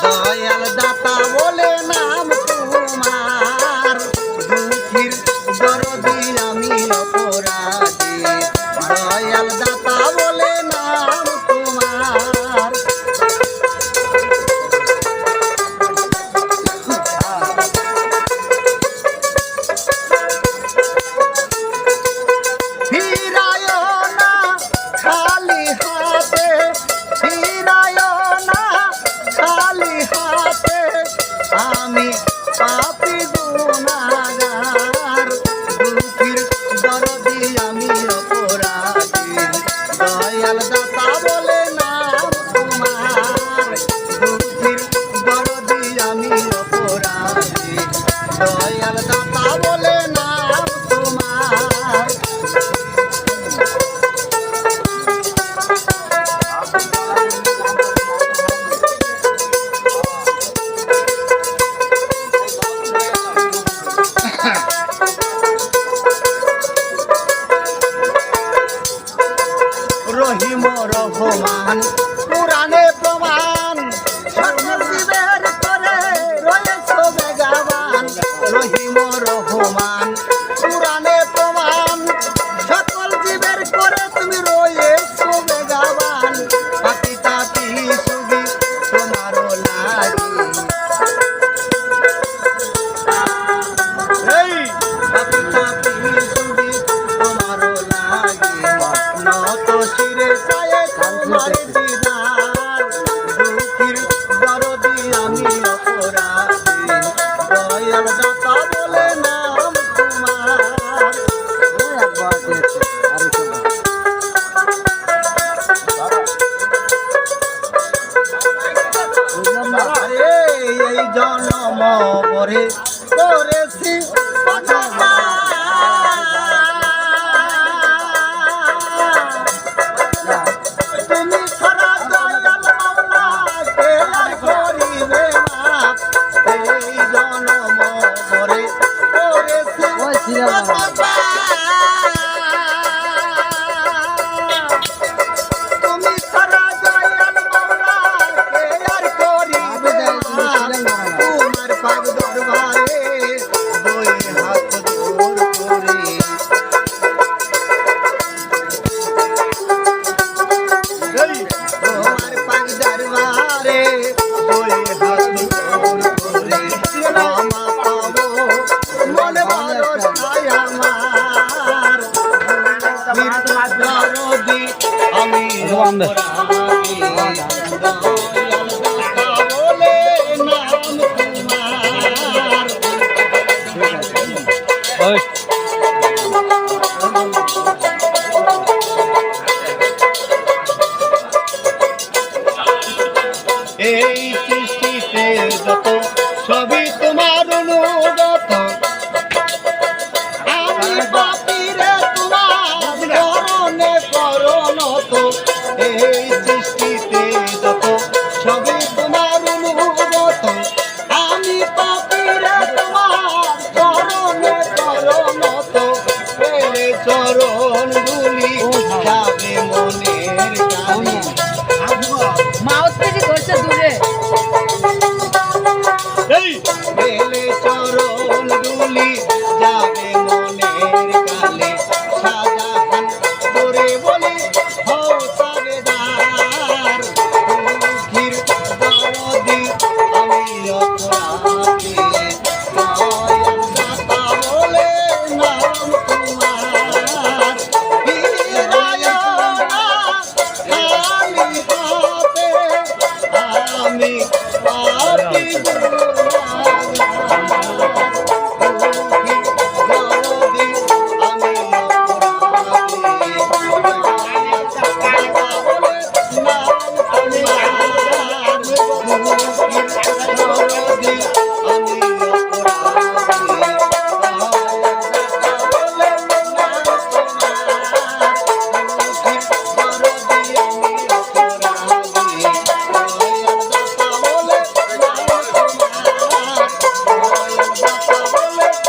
দয়াল দাতা বলে নাম তোমার, দুঃখীর দরদি আমি অপরাধী, দয়াল দাতা বলে নাম তোমার। ফিরায় না খালি হাতে, ফিরায় না খালি হাতে, আমি পাপী গুনাহগার, দুঃখীর দরদি আমি অপরাধী, দয়াল দাতা বলে নাম তোমার, দুঃখীর দরদি আমি অপরাধী, দয়াল দাতা বলে নাম তোমার। রহিম রহমান পুরাণে প্রমাণ, সকল জীবের করে রয়েছ বেগাবান, রহিম রহমান পুরাণে প্রমাণ, সকল জীবের করে তুমি রয়েছ বেগাবান, পাতি তাতি সুবি তোমারও লাগি, পাতি তাতি সুবি তোমারও লাগি, নত শিরে চায়ে তোমার দিদার, দুঃখীর দরদি আমি অপরাধী, দয়াল দাতা বলে নাম তোমার। এই জন্ম পরে করেছি তুমি ছাড়া দয়াল মাওলা কে আর করিবে মাপ, এই জন্ম পরে করেছি তুমি ছাড়া দয়াল মাওলা কে আর করিবে মাপ, তোমার পাক দরবারে দুই হাত জোর করি, তোমার পাক দরবারে দুই হাত জোর করি, ক্ষমা পাবো মনে ভালো চাই আমার, দরদি আমি অপরাধী, দয়াল দাতা বলে নাম তোমার। এই সৃষ্টিতে যত